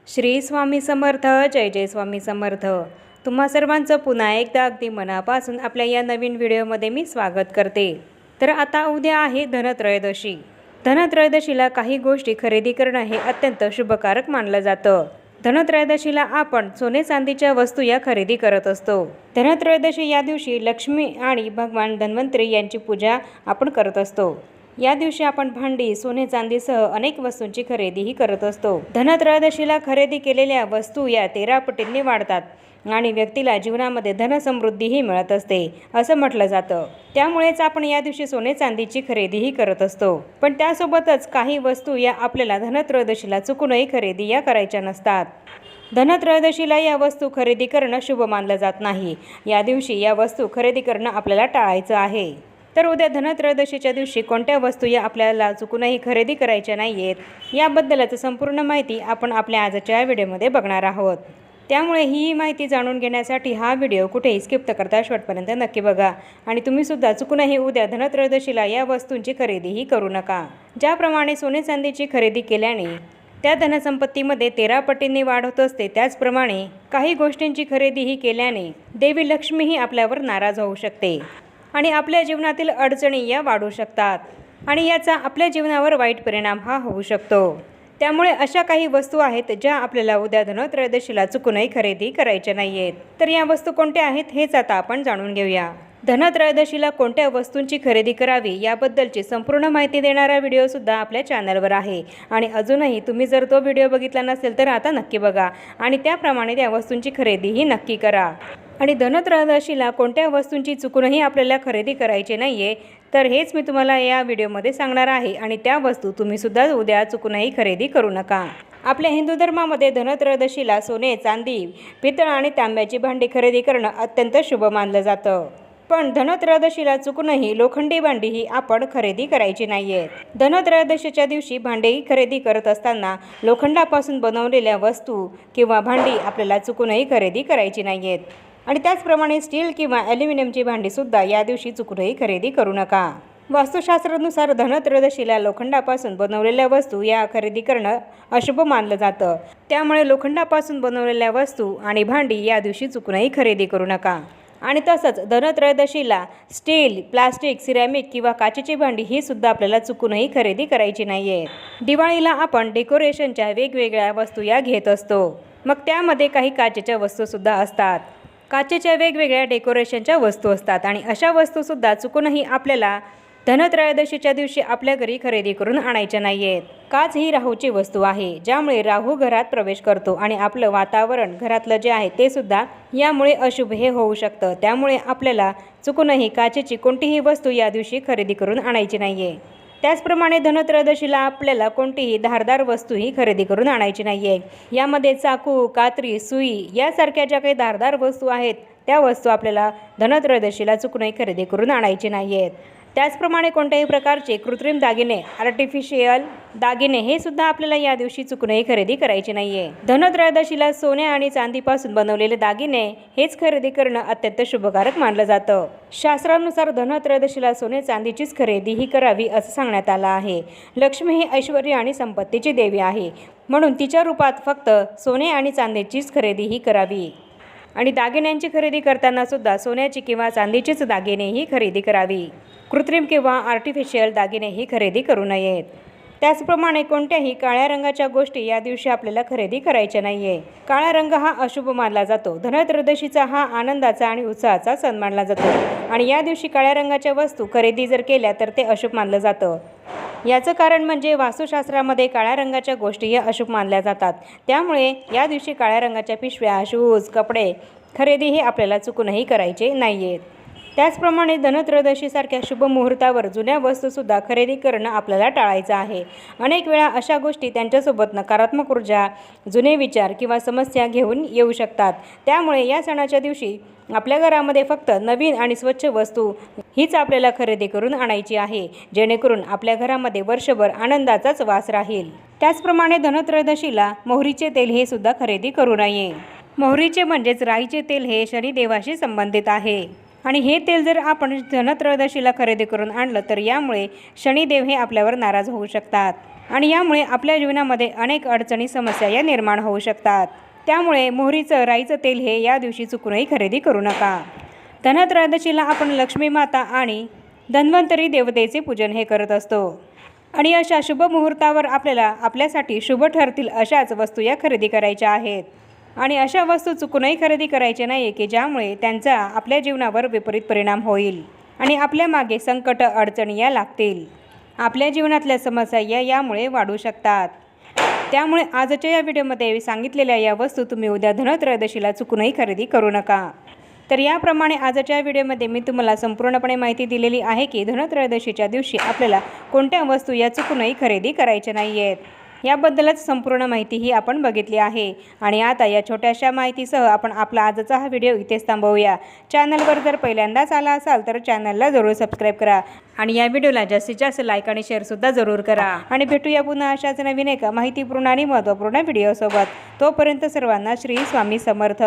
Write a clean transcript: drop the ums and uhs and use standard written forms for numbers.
श्री स्वामी समर्थ. जय जय स्वामी समर्थ. तुम्हा सर्वांचं पुन्हा एकदा अगदी मनापासून आपल्या या नवीन व्हिडिओमध्ये मी स्वागत करते. तर आता उद्या आहे धनत्रयोदशी. धनत्रयोदशीला काही गोष्टी खरेदी करणं हे अत्यंत शुभकारक मानलं जातं. धनत्रयोदशीला आपण सोने चांदीच्या वस्तू या खरेदी करत असतो. धनत्रयोदशी या दिवशी लक्ष्मी आणि भगवान धन्वंतरी यांची पूजा आपण करत असतो. या दिवशी आपण भांडी, सोने चांदीसह अनेक वस्तूंची खरेदीही करत असतो. धनत्रयोदशीला खरेदी केलेल्या वस्तू या 13 पटींनी वाढतात आणि व्यक्तीला जीवनामध्ये धनसमृद्धीही मिळत असते असं म्हटलं जातं. त्यामुळेच आपण या दिवशी सोने चांदीची खरेदीही करत असतो. पण त्यासोबतच काही वस्तू या आपल्याला धनत्रयोदशीला चुकूनही खरेदी या करायच्या नसतात. धनत्रयोदशीला या वस्तू खरेदी करणं शुभ मानलं जात नाही. या दिवशी या वस्तू खरेदी करणं आपल्याला टाळायचं आहे. तर उद्या धनत्रयोदशीच्या दिवशी कोणत्या वस्तू या आपल्याला चुकूनही खरेदी करायच्या नाहीयेत याबद्दलच संपूर्ण माहिती आपण आपल्या आजच्या व्हिडिओमध्ये बघणार आहोत. त्यामुळे ही माहिती जाणून घेण्यासाठी हा व्हिडिओ कुठेही स्किप न करता शेवटपर्यंत नक्की बघा. आणि तुम्हीसुद्धा चुकूनही उद्या धनत्रयोदशीला या वस्तूंची खरेदीही करू नका. ज्याप्रमाणे सोने चांदीची खरेदी केल्याने त्या धनसंपत्तीमध्ये 13 पटींनी वाढ होत असते, त्याचप्रमाणे काही गोष्टींची खरेदीही केल्याने देवी लक्ष्मीही आपल्यावर नाराज होऊ शकते आणि आपल्या जीवनातील अडचणी या वाढू शकतात आणि याचा आपल्या जीवनावर वाईट परिणाम हा होऊ शकतो. त्यामुळे अशा काही वस्तू आहेत ज्या आपल्याला उद्या धनत्रयोदशीला चुकूनही खरेदी करायच्या नाही आहेत. तर या वस्तू कोणत्या आहेत हेच आता आपण जाणून घेऊया. धनत्रयोदशीला कोणत्या वस्तूंची खरेदी करावी याबद्दलची संपूर्ण माहिती देणारा व्हिडिओसुद्धा आपल्या चॅनलवर आहे. आणि अजूनही तुम्ही जर तो व्हिडिओ बघितला नसेल तर आता नक्की बघा आणि त्याप्रमाणे त्या वस्तूंची खरेदीही नक्की करा. आणि धनत्रयोदशीला कोणत्या वस्तूंची चुकूनही आपल्याला खरेदी करायची नाही आहे तर हेच मी तुम्हाला या व्हिडिओमध्ये सांगणार आहे. आणि त्या वस्तू तुम्हीसुद्धा उद्या चुकूनही खरेदी करू नका. आपल्या हिंदू धर्मामध्ये धनत्रयोदशीला सोने, चांदी, पितळ आणि तांब्याची भांडी खरेदी करणं अत्यंत शुभ मानलं जातं. पण धनत्रयोदशीला चुकूनही लोखंडी भांडी ही आपण खरेदी करायची नाही आहेत. धनत्रयोदशीच्या दिवशी भांडी खरेदी करत असताना लोखंडापासून बनवलेल्या वस्तू किंवा भांडी आपल्याला चुकूनही खरेदी करायची नाही आहेत. आणि त्याचप्रमाणे स्टील किंवा ॲल्युमिनियमची भांडीसुद्धा या दिवशी चुकूनही खरेदी करू नका. वास्तुशास्त्रानुसार धनत्रयोदशीला लोखंडापासून बनवलेल्या वस्तू या खरेदी करणं अशुभ मानलं जातं. त्यामुळे लोखंडापासून बनवलेल्या वस्तू आणि भांडी या दिवशी चुकूनही खरेदी करू नका. आणि तसंच धनत्रयोदशीला स्टील, प्लास्टिक, सिरॅमिक किंवा काचेची भांडी ही सुद्धा आपल्याला चुकूनही खरेदी करायची नाही आहे. दिवाळीला आपण डेकोरेशनच्या वेगवेगळ्या वस्तू या घेत असतो. मग त्यामध्ये काही काचेच्या वस्तूसुद्धा असतात. काचेच्या वेगवेगळ्या डेकोरेशनच्या वस्तू असतात आणि अशा वस्तूसुद्धा चुकूनही आपल्याला धनत्रयोदशीच्या दिवशी आपल्या घरी खरेदी करून आणायच्या नाही आहेत. काच ही राहूची वस्तू आहे, ज्यामुळे राहू घरात प्रवेश करतो आणि आपलं वातावरण घरातलं जे आहे ते सुद्धा यामुळे अशुभ हे होऊ शकतं. त्यामुळे आपल्याला चुकूनही काचेची कोणतीही वस्तू या दिवशी खरेदी करून आणायची नाही आहे. त्याचप्रमाणे धनत्रयोदशीला आपल्याला कोणतीही धारदार वस्तूही खरेदी करून आणायची नाही आहे. यामध्ये चाकू, कात्री, सुई यासारख्या ज्या काही धारदार वस्तू आहेत त्या वस्तू आपल्याला धनत्रयोदशीला चुकूनही खरेदी करून आणायची नाही आहेत. त्याचप्रमाणे कोणत्याही प्रकारचे कृत्रिम दागिने, आर्टिफिशियल दागिने हे सुद्धा आपल्याला या दिवशी चुकूनही खरेदी करायचे नाही आहे. धनत्रयोदशीला सोने आणि चांदीपासून बनवलेले दागिने हेच खरेदी करणं अत्यंत शुभकारक मानलं जातं. शास्त्रानुसार धनत्रयोदशीला सोने चांदीचीच खरेदी ही करावी असं सांगण्यात आलं आहे. लक्ष्मी ही ऐश्वर्य आणि संपत्तीची देवी आहे, म्हणून तिच्या रूपात फक्त सोने आणि चांदीचीच खरेदी ही करावी. आणि दागिन्यांची खरेदी करताना सुद्धा सोन्याची किंवा चांदीचीच दागिने ही खरेदी करावी. कृत्रिम किंवा आर्टिफिशियल दागिने ही खरेदी करू नयेत. त्याचप्रमाणे कोणत्याही काळ्या रंगाच्या गोष्टी या दिवशी आपल्याला खरेदी करायच्या नाही आहे. काळा रंग हा अशुभ मानला जातो. धनत्रयोदशीचा हा आनंदाचा आणि उत्साहाचा सण मानला जातो आणि या दिवशी काळ्या रंगाच्या वस्तू खरेदी जर केल्या तर ते अशुभ मानलं जातं. याचं कारण म्हणजे वास्तुशास्त्रामध्ये काळ्या रंगाच्या गोष्टी या अशुभ मानल्या जातात. त्यामुळे या दिवशी काळ्या रंगाच्या पिशव्या, शूज, कपडे खरेदी ही आपल्याला चुकूनही करायचे नाही आहेत. त्याचप्रमाणे धनत्रयोदशीसारख्या शुभ मुहूर्तावर जुन्या वस्तूसुद्धा खरेदी करणं आपल्याला टाळायचं आहे. अनेक वेळा अशा गोष्टी त्यांच्यासोबत नकारात्मक ऊर्जा, जुने विचार किंवा समस्या घेऊन येऊ शकतात. त्यामुळे या सणाच्या दिवशी आपल्या घरामध्ये फक्त नवीन आणि स्वच्छ वस्तू हीच आपल्याला खरेदी करून आणायची आहे, जेणेकरून आपल्या घरामध्ये वर्षभर आनंदाचाच वास राहील. त्याचप्रमाणे धनत्रयोदशीला मोहरीचे तेल हे सुद्धा खरेदी करू नये. मोहरीचे म्हणजेच राईचे तेल हे शनिदेवाशी संबंधित आहे आणि हे तेल जर आपण धनत्रयोदशीला खरेदी करून आणलं तर यामुळे शनिदेव हे आपल्यावर नाराज होऊ शकतात आणि यामुळे आपल्या जीवनामध्ये अनेक अडचणी समस्या या निर्माण होऊ शकतात। त्यामुळे मोहरीचं राईचं तेल हे या दिवशी चुकूनही खरेदी करू नका। धनत्रयोदशीला आपण लक्ष्मी माता आणि धन्वंतरी देवतेचे पूजन हे करत असतो आणि अशा शुभ मुहूर्तावर आपल्याला आपल्यासाठी शुभ ठरतील अशाच वस्तू या खरेदी करायच्या आहेत आणि अशा वस्तू चुकूनही खरेदी करायच्या नाही की ज्यामुळे त्यांचा आपल्या जीवनावर विपरीत परिणाम होईल आणि आपल्या मागे संकट अडचणी या लागतील। आपल्या जीवनातल्या समस्या यामुळे वाढू शकतात। त्यामुळे आजच्या या व्हिडिओमध्ये सांगितलेल्या या वस्तू तुम्ही उद्या धनत्रयोदशीला चुकूनही खरेदी करू नका। तर याप्रमाणे आजच्या व्हिडिओमध्ये मी तुम्हाला संपूर्णपणे माहिती दिलेली आहे की धनत्रयोदशीच्या दिवशी आपल्याला कोणत्या वस्तू या चुकूनही खरेदी करायच्या नाही आहेत। याबद्दलच संपूर्ण माहिती ही आपण बघितली आहे आणि आता या छोट्याशा माहितीसह आपण आपला आजचा हा व्हिडिओ इथेच थांबवूया। चॅनलवर जर पहिल्यांदाच आला असाल तर चॅनलला जरूर सबस्क्राईब करा आणि या व्हिडिओला जास्तीत जास्त लाईक आणि शेअरसुद्धा जरूर करा आणि भेटूया पुन्हा अशाच नवीन एका माहितीपूर्ण आणि महत्त्वपूर्ण व्हिडिओसोबत। तोपर्यंत सर्वांना श्री स्वामी समर्थ।